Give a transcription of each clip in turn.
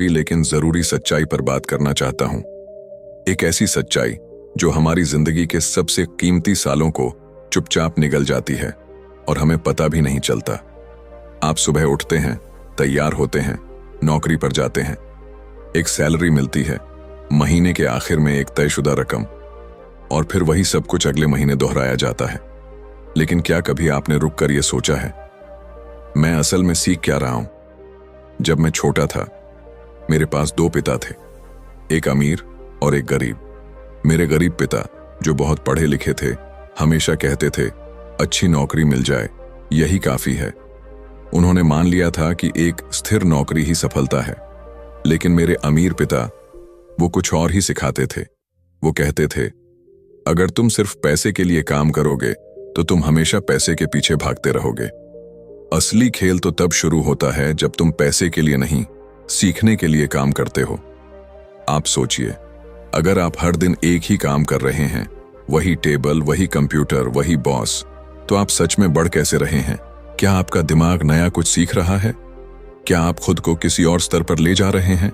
भी लेकिन जरूरी सच्चाई पर बात करना चाहता हूं। एक ऐसी सच्चाई जो हमारी जिंदगी के सबसे कीमती सालों को चुपचाप निगल जाती है और हमें पता भी नहीं चलता। आप सुबह उठते हैं, तैयार होते हैं, नौकरी पर जाते हैं, एक सैलरी मिलती है, महीने के आखिर में एक तयशुदा रकम, और फिर वही सब कुछ अगले महीने दोहराया जाता है। लेकिन क्या कभी आपने रुक कर यह सोचा है, मैं असल में सीख क्या रहा हूं? जब मैं छोटा था, मेरे पास दो पिता थे, एक अमीर और एक गरीब। मेरे गरीब पिता, जो बहुत पढ़े लिखे थे, हमेशा कहते थे अच्छी नौकरी मिल जाए, यही काफी है। उन्होंने मान लिया था कि एक स्थिर नौकरी ही सफलता है। लेकिन मेरे अमीर पिता, वो कुछ और ही सिखाते थे। वो कहते थे, अगर तुम सिर्फ पैसे के लिए काम करोगे तो तुम हमेशा पैसे के पीछे भागते रहोगे। असली खेल तो तब शुरू होता है जब तुम पैसे के लिए नहीं, सीखने के लिए काम करते हो। आप सोचिए, अगर आप हर दिन एक ही काम कर रहे हैं, वही टेबल, वही कंप्यूटर, वही बॉस, तो आप सच में बढ़ कैसे रहे हैं? क्या आपका दिमाग नया कुछ सीख रहा है? क्या आप खुद को किसी और स्तर पर ले जा रहे हैं?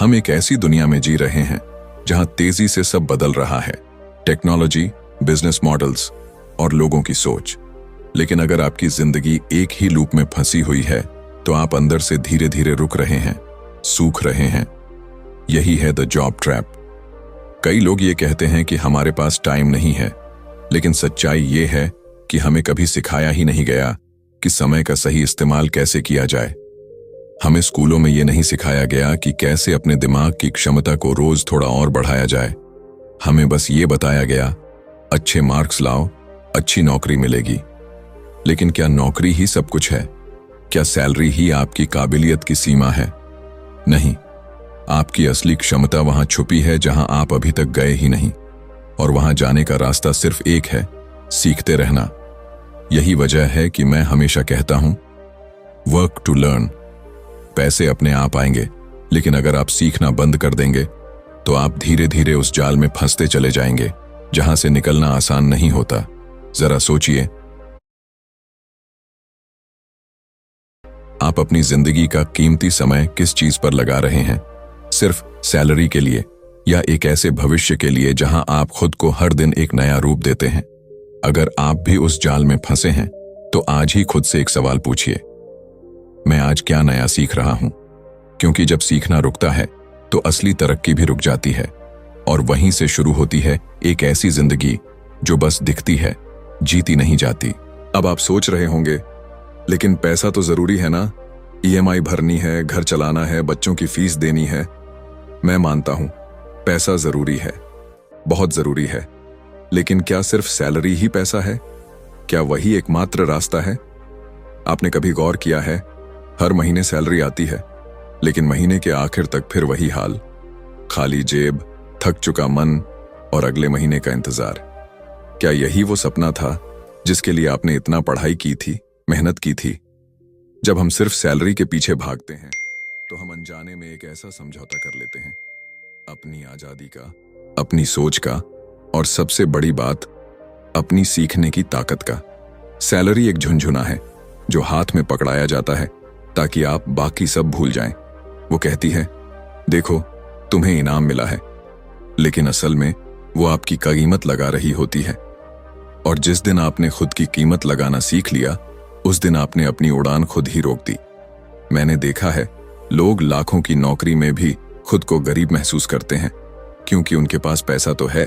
हम एक ऐसी दुनिया में जी रहे हैं जहां तेजी से सब बदल रहा है, टेक्नोलॉजी, बिजनेस मॉडल्स और लोगों की सोच। लेकिन अगर आपकी जिंदगी एक ही लूप में फंसी हुई है, तो आप अंदर से धीरे धीरे रुक रहे हैं, सूख रहे हैं। यही है द जॉब ट्रैप। कई लोग ये कहते हैं कि हमारे पास टाइम नहीं है, लेकिन सच्चाई ये है कि हमें कभी सिखाया ही नहीं गया कि समय का सही इस्तेमाल कैसे किया जाए। हमें स्कूलों में ये नहीं सिखाया गया कि कैसे अपने दिमाग की क्षमता को रोज थोड़ा और बढ़ाया जाए। हमें बस ये बताया गया, अच्छे मार्क्स लाओ, अच्छी नौकरी मिलेगी। लेकिन क्या नौकरी ही सब कुछ है? क्या सैलरी ही आपकी काबिलियत की सीमा है? नहीं, आपकी असली क्षमता वहां छुपी है जहां आप अभी तक गए ही नहीं, और वहां जाने का रास्ता सिर्फ एक है, सीखते रहना। यही वजह है कि मैं हमेशा कहता हूं, वर्क टू लर्न। पैसे अपने आप आएंगे, लेकिन अगर आप सीखना बंद कर देंगे तो आप धीरे धीरे उस जाल में फंसते चले जाएंगे जहां से निकलना आसान नहीं होता। जरा सोचिए, आप अपनी जिंदगी का कीमती समय किस चीज पर लगा रहे हैं? सिर्फ सैलरी के लिए, या एक ऐसे भविष्य के लिए जहां आप खुद को हर दिन एक नया रूप देते हैं? अगर आप भी उस जाल में फंसे हैं, तो आज ही खुद से एक सवाल पूछिए, मैं आज क्या नया सीख रहा हूं? क्योंकि जब सीखना रुकता है तो असली तरक्की भी रुक जाती है, और वहीं से शुरू होती है एक ऐसी जिंदगी जो बस दिखती है, जीती नहीं जाती। अब आप सोच रहे होंगे, लेकिन पैसा तो जरूरी है ना? ईएमआई भरनी है, घर चलाना है, बच्चों की फीस देनी है। मैं मानता हूं, पैसा जरूरी है, बहुत जरूरी है। लेकिन क्या सिर्फ सैलरी ही पैसा है? क्या वही एकमात्र रास्ता है? आपने कभी गौर किया है, हर महीने सैलरी आती है, लेकिन महीने के आखिर तक फिर वही हाल, खाली जेब, थक चुका मन और अगले महीने का इंतजार। क्या यही वो सपना था जिसके लिए आपने इतना पढ़ाई की थी, मेहनत की थी? जब हम सिर्फ सैलरी के पीछे भागते हैं, तो हम अनजाने में एक ऐसा समझौता कर लेते हैं, अपनी आजादी का, अपनी सोच का, और सबसे बड़ी बात, अपनी सीखने की ताकत का। सैलरी एक झुनझुना है जो हाथ में पकड़ाया जाता है ताकि आप बाकी सब भूल जाएं। वो कहती है, देखो तुम्हें इनाम मिला है, लेकिन असल में वो आपकी कीमत लगा रही होती है। और जिस दिन आपने खुद की कीमत लगाना सीख लिया, उस दिन आपने अपनी उड़ान खुद ही रोक दी। मैंने देखा है, लोग लाखों की नौकरी में भी खुद को गरीब महसूस करते हैं, क्योंकि उनके पास पैसा तो है,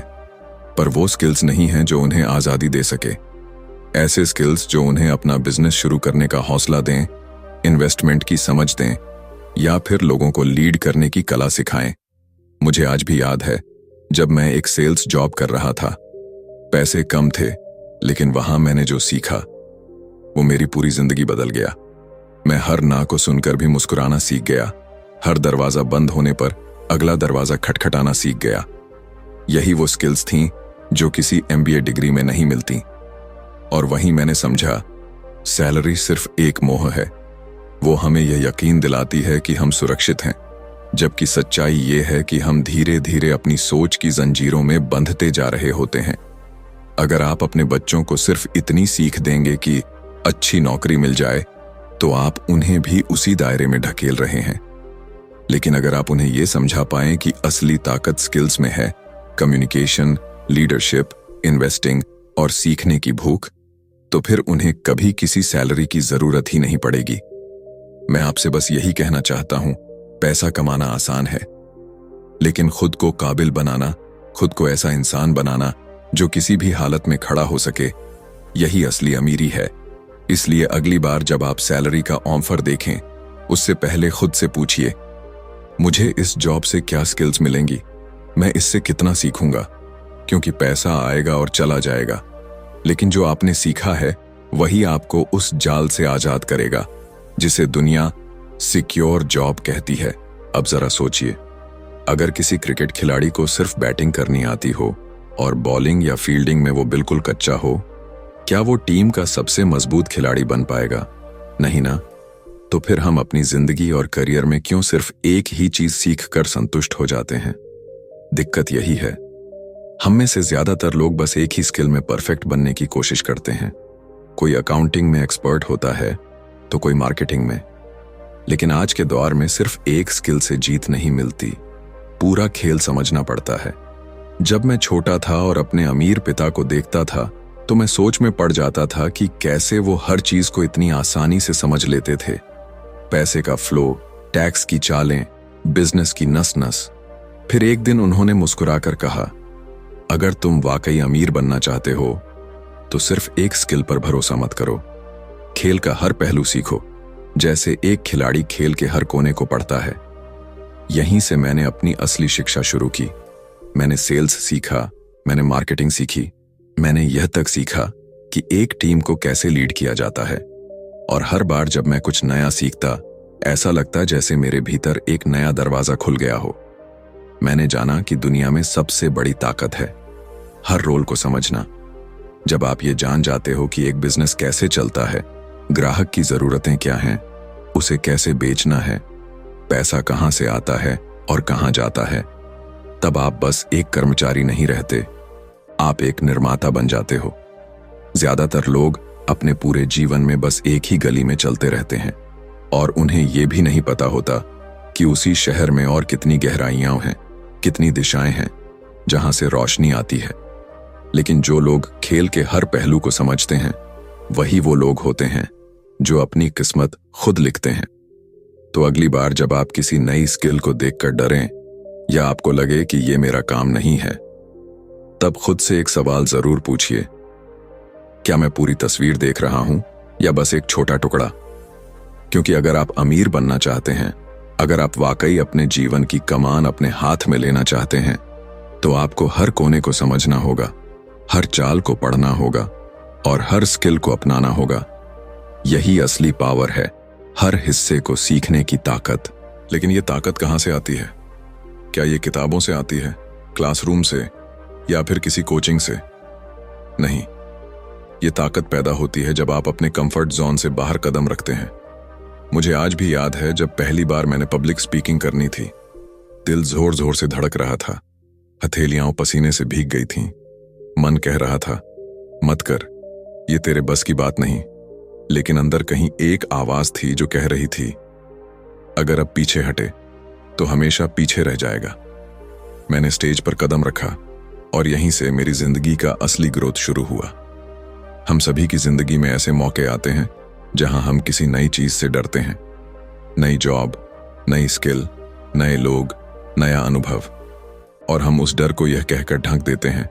पर वो स्किल्स नहीं हैं जो उन्हें आजादी दे सके। ऐसे स्किल्स जो उन्हें अपना बिजनेस शुरू करने का हौसला दें, इन्वेस्टमेंट की समझ दें, या फिर लोगों को लीड करने की कला सिखाएं। मुझे आज भी याद है, जब मैं एक सेल्स जॉब कर रहा था। पैसे कम थे, लेकिन वहां मैंने जो सीखा, वो मेरी पूरी जिंदगी बदल गया। मैं हर ना को सुनकर भी मुस्कुराना सीख गया, हर दरवाजा बंद होने पर अगला दरवाजा खटखटाना सीख गया। यही वो स्किल्स थीं जो किसी एमबीए डिग्री में नहीं मिलती। और वहीं मैंने समझा, सैलरी सिर्फ एक मोह है। वो हमें यह यकीन दिलाती है कि हम सुरक्षित हैं, जबकि सच्चाई ये है कि हम धीरे धीरे अपनी सोच की जंजीरों में बंधते जा रहे होते हैं। अगर आप अपने बच्चों को सिर्फ इतनी सीख देंगे कि अच्छी नौकरी मिल जाए, तो आप उन्हें भी उसी दायरे में ढकेल रहे हैं। लेकिन अगर आप उन्हें ये समझा पाएं कि असली ताकत स्किल्स में है, कम्युनिकेशन, लीडरशिप, इन्वेस्टिंग और सीखने की भूख, तो फिर उन्हें कभी किसी सैलरी की जरूरत ही नहीं पड़ेगी। मैं आपसे बस यही कहना चाहता हूं, पैसा कमाना आसान है, लेकिन खुद को काबिल बनाना, खुद को ऐसा इंसान बनाना जो किसी भी हालत में खड़ा हो सके, यही असली अमीरी है। इसलिए अगली बार जब आप सैलरी का ऑफर देखें, उससे पहले खुद से पूछिए, मुझे इस जॉब से क्या स्किल्स मिलेंगी, मैं इससे कितना सीखूंगा। क्योंकि पैसा आएगा और चला जाएगा, लेकिन जो आपने सीखा है वही आपको उस जाल से आजाद करेगा जिसे दुनिया सिक्योर जॉब कहती है। अब जरा सोचिए, अगर किसी क्रिकेट खिलाड़ी को सिर्फ बैटिंग करनी आती हो और बॉलिंग या फील्डिंग में वो बिल्कुल कच्चा हो, क्या वो टीम का सबसे मजबूत खिलाड़ी बन पाएगा? नहीं ना। तो फिर हम अपनी जिंदगी और करियर में क्यों सिर्फ एक ही चीज सीख कर संतुष्ट हो जाते हैं? दिक्कत यही है, हम में से ज्यादातर लोग बस एक ही स्किल में परफेक्ट बनने की कोशिश करते हैं। कोई अकाउंटिंग में एक्सपर्ट होता है तो कोई मार्केटिंग में। लेकिन आज के दौर में सिर्फ एक स्किल से जीत नहीं मिलती, पूरा खेल समझना पड़ता है। जब मैं छोटा था और अपने अमीर पिता को देखता था तो मैं सोच में पड़ जाता था कि कैसे वो हर चीज को इतनी आसानी से समझ लेते थे। पैसे का फ्लो, टैक्स की चालें, बिजनेस की नस नस। फिर एक दिन उन्होंने मुस्कुराकर कहा, अगर तुम वाकई अमीर बनना चाहते हो तो सिर्फ एक स्किल पर भरोसा मत करो, खेल का हर पहलू सीखो, जैसे एक खिलाड़ी खेल के हर कोने को पढ़ता है। यहीं से मैंने अपनी असली शिक्षा शुरू की। मैंने सेल्स सीखा, मैंने मार्केटिंग सीखी, मैंने यह तक सीखा कि एक टीम को कैसे लीड किया जाता है। और हर बार जब मैं कुछ नया सीखता, ऐसा लगता जैसे मेरे भीतर एक नया दरवाजा खुल गया हो। मैंने जाना कि दुनिया में सबसे बड़ी ताकत है हर रोल को समझना। जब आप ये जान जाते हो कि एक बिजनेस कैसे चलता है, ग्राहक की जरूरतें क्या हैं, उसे कैसे बेचना है, पैसा कहां से आता है और कहां जाता है, तब आप बस एक कर्मचारी नहीं रहते, आप एक निर्माता बन जाते हो। ज्यादातर लोग अपने पूरे जीवन में बस एक ही गली में चलते रहते हैं और उन्हें यह भी नहीं पता होता कि उसी शहर में और कितनी गहराइयां हैं, कितनी दिशाएं हैं जहां से रोशनी आती है। लेकिन जो लोग खेल के हर पहलू को समझते हैं, वही वो लोग होते हैं जो अपनी किस्मत खुद लिखते हैं। तो अगली बार जब आप किसी नई स्किल को देखकर डरें या आपको लगे कि ये मेरा काम नहीं है, तब खुद से एक सवाल जरूर पूछिए, क्या मैं पूरी तस्वीर देख रहा हूं या बस एक छोटा टुकड़ा? क्योंकि अगर आप अमीर बनना चाहते हैं, अगर आप वाकई अपने जीवन की कमान अपने हाथ में लेना चाहते हैं, तो आपको हर कोने को समझना होगा, हर चाल को पढ़ना होगा और हर स्किल को अपनाना होगा। यही असली पावर है, हर हिस्से को सीखने की ताकत। लेकिन ये ताकत कहां से आती है? क्या ये किताबों से आती है, क्लासरूम से, या फिर किसी कोचिंग से? नहीं, ये ताकत पैदा होती है जब आप अपने कंफर्ट जोन से बाहर कदम रखते हैं। मुझे आज भी याद है जब पहली बार मैंने पब्लिक स्पीकिंग करनी थी। दिल जोर जोर से धड़क रहा था, हथेलियां पसीने से भीग गई थीं। मन कह रहा था, मत कर, ये तेरे बस की बात नहीं। लेकिन अंदर कहीं एक आवाज थी जो कह रही थी, अगर अब पीछे हटे तो हमेशा पीछे रह जाएगा। मैंने स्टेज पर कदम रखा और यहीं से मेरी जिंदगी का असली ग्रोथ शुरू हुआ। हम सभी की जिंदगी में ऐसे मौके आते हैं जहां हम किसी नई चीज से डरते हैं। नई जॉब, नई स्किल, नए लोग, नया अनुभव, और हम उस डर को यह कहकर ढक देते हैं,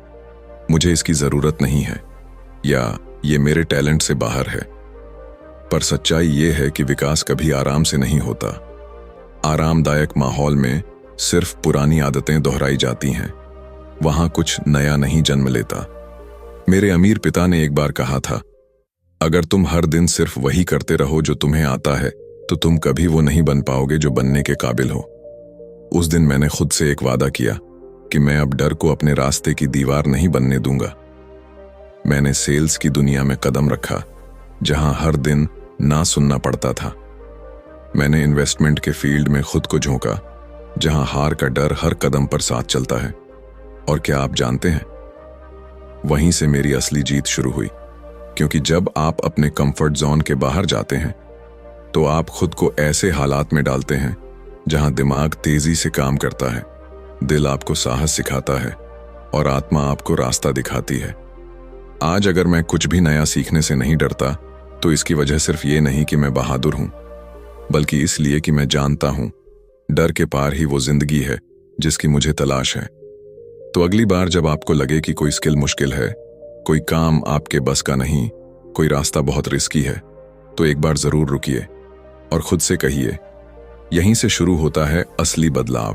मुझे इसकी जरूरत नहीं है या ये मेरे टैलेंट से बाहर है। पर सच्चाई ये है कि विकास कभी आराम से नहीं होता। आरामदायक माहौल में सिर्फ पुरानी आदतें दोहराई जाती हैं, वहां कुछ नया नहीं जन्म लेता। मेरे अमीर पिता ने एक बार कहा था, अगर तुम हर दिन सिर्फ वही करते रहो जो तुम्हें आता है, तो तुम कभी वो नहीं बन पाओगे जो बनने के काबिल हो। उस दिन मैंने खुद से एक वादा किया कि मैं अब डर को अपने रास्ते की दीवार नहीं बनने दूंगा। मैंने सेल्स की दुनिया में कदम रखा, जहां हर दिन ना सुनना पड़ता था। मैंने इन्वेस्टमेंट के फील्ड में खुद को झोंका, जहां हार का डर हर कदम पर साथ चलता है। और क्या आप जानते हैं, वहीं से मेरी असली जीत शुरू हुई। क्योंकि जब आप अपने कंफर्ट जोन के बाहर जाते हैं, तो आप खुद को ऐसे हालात में डालते हैं जहां दिमाग तेजी से काम करता है, दिल आपको साहस सिखाता है और आत्मा आपको रास्ता दिखाती है। आज अगर मैं कुछ भी नया सीखने से नहीं डरता, तो इसकी वजह सिर्फ ये नहीं कि मैं बहादुर हूं, बल्कि इसलिए कि मैं जानता हूं डर के पार ही वो जिंदगी है जिसकी मुझे तलाश है। तो अगली बार जब आपको लगे कि कोई स्किल मुश्किल है, कोई काम आपके बस का नहीं, कोई रास्ता बहुत रिस्की है, तो एक बार जरूर रुकिए और खुद से कहिए, यहीं से शुरू होता है असली बदलाव।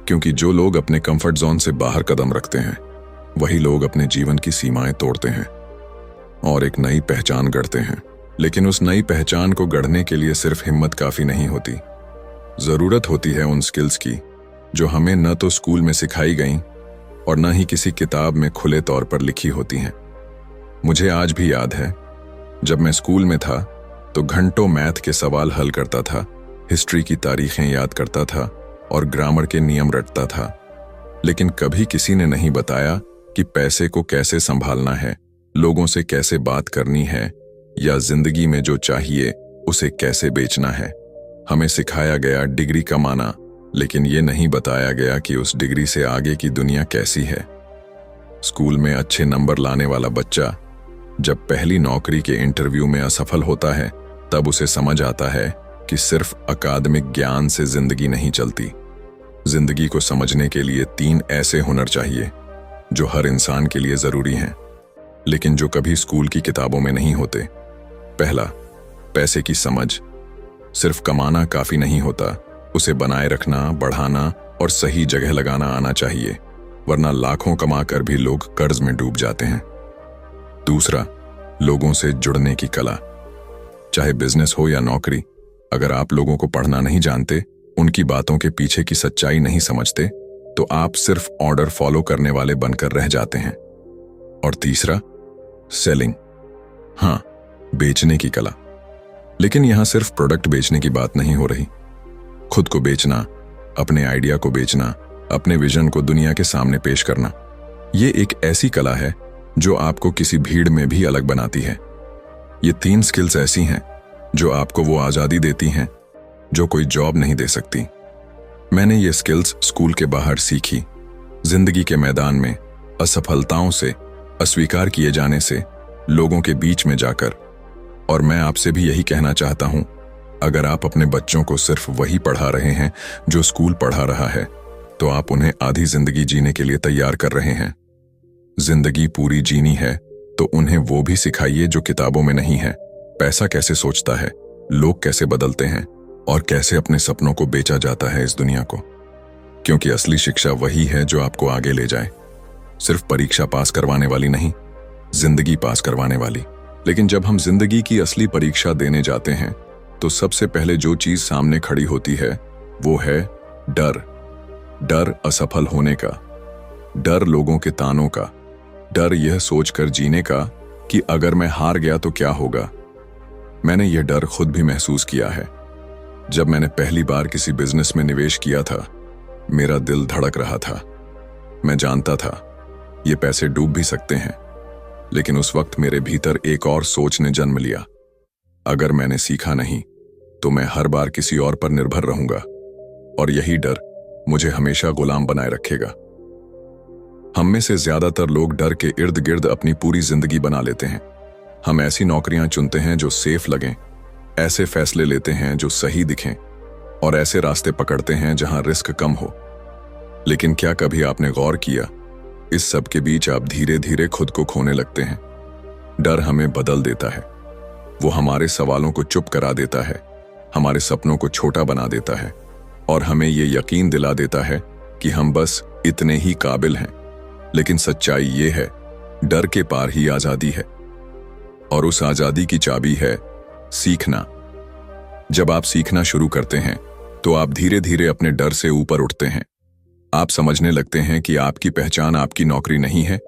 क्योंकि जो लोग अपने कंफर्ट जोन से बाहर कदम रखते हैं, वही लोग अपने जीवन की सीमाएं तोड़ते हैं और एक नई पहचान गढ़ते हैं। लेकिन उस नई पहचान को गढ़ने के लिए सिर्फ हिम्मत काफी नहीं होती। जरूरत होती है उन स्किल्स की जो हमें न तो स्कूल में सिखाई गईं और न ही किसी किताब में खुले तौर पर लिखी होती हैं। मुझे आज भी याद है, जब मैं स्कूल में था तो घंटों मैथ के सवाल हल करता था, हिस्ट्री की तारीखें याद करता था और ग्रामर के नियम रटता था। लेकिन कभी किसी ने नहीं बताया कि पैसे को कैसे संभालना है, लोगों से कैसे बात करनी है या जिंदगी में जो चाहिए उसे कैसे बेचना है। हमें सिखाया गया डिग्री कमाना, लेकिन ये नहीं बताया गया कि उस डिग्री से आगे की दुनिया कैसी है। स्कूल में अच्छे नंबर लाने वाला बच्चा जब पहली नौकरी के इंटरव्यू में असफल होता है, तब उसे समझ आता है कि सिर्फ अकादमिक ज्ञान से जिंदगी नहीं चलती। जिंदगी को समझने के लिए 3 ऐसे हुनर चाहिए जो हर इंसान के लिए जरूरी हैं, लेकिन जो कभी स्कूल की किताबों में नहीं होते। पहला, पैसे की समझ। सिर्फ कमाना काफी नहीं होता, उसे बनाए रखना, बढ़ाना और सही जगह लगाना आना चाहिए, वरना लाखों कमाकर भी लोग कर्ज में डूब जाते हैं। दूसरा, लोगों से जुड़ने की कला। चाहे बिजनेस हो या नौकरी, अगर आप लोगों को पढ़ना नहीं जानते, उनकी बातों के पीछे की सच्चाई नहीं समझते, तो आप सिर्फ ऑर्डर फॉलो करने वाले बनकर रह जाते हैं। और तीसरा, सेलिंग। हाँ, बेचने की कला। लेकिन यहां सिर्फ प्रोडक्ट बेचने की बात नहीं हो रही। खुद को बेचना, अपने आइडिया को बेचना, अपने विजन को दुनिया के सामने पेश करना, ये एक ऐसी कला है जो आपको किसी भीड़ में भी अलग बनाती है। ये 3 स्किल्स ऐसी हैं जो आपको वो आजादी देती हैं जो कोई जॉब नहीं दे सकती। मैंने ये स्किल्स स्कूल के बाहर सीखी, जिंदगी के मैदान में असफलताओं से, अस्वीकार किए जाने से, लोगों के बीच में जाकर। और मैं आपसे भी यही कहना चाहता हूं, अगर आप अपने बच्चों को सिर्फ वही पढ़ा रहे हैं जो स्कूल पढ़ा रहा है, तो आप उन्हें आधी जिंदगी जीने के लिए तैयार कर रहे हैं। जिंदगी पूरी जीनी है तो उन्हें वो भी सिखाइए जो किताबों में नहीं है। पैसा कैसे सोचता है, लोग कैसे बदलते हैं और कैसे अपने सपनों को बेचा जाता है इस दुनिया को। क्योंकि असली शिक्षा वही है जो आपको आगे ले जाए, सिर्फ परीक्षा पास करवाने वाली नहीं, जिंदगी पास करवाने वाली। लेकिन जब हम जिंदगी की असली परीक्षा देने जाते हैं, तो सबसे पहले जो चीज सामने खड़ी होती है वो है डर। डर असफल होने का, डर लोगों के तानों का, डर यह सोचकर जीने का कि अगर मैं हार गया तो क्या होगा। मैंने यह डर खुद भी महसूस किया है। जब मैंने पहली बार किसी बिजनेस में निवेश किया था, मेरा दिल धड़क रहा था। मैं जानता था ये पैसे डूब भी सकते हैं, लेकिन उस वक्त मेरे भीतर एक और सोच ने जन्म लिया। अगर मैंने सीखा नहीं तो मैं हर बार किसी और पर निर्भर रहूंगा, और यही डर मुझे हमेशा गुलाम बनाए रखेगा। हम में से ज्यादातर लोग डर के इर्द गिर्द अपनी पूरी जिंदगी बना लेते हैं। हम ऐसी नौकरियां चुनते हैं जो सेफ लगें, ऐसे फैसले लेते हैं जो सही दिखें, और ऐसे रास्ते पकड़ते हैं जहां रिस्क कम हो। लेकिन क्या कभी आपने गौर किया, इस सब के बीच आप धीरे धीरे खुद को खोने लगते हैं। डर हमें बदल देता है, वो हमारे सवालों को चुप करा देता है, हमारे सपनों को छोटा बना देता है, और हमें ये यकीन दिला देता है कि हम बस इतने ही काबिल हैं। लेकिन सच्चाई ये है, डर के पार ही आजादी है, और उस आजादी की चाबी है सीखना। जब आप सीखना शुरू करते हैं तो आप धीरे धीरे अपने डर से ऊपर उठते हैं। आप समझने लगते हैं कि आपकी पहचान आपकी नौकरी नहीं है,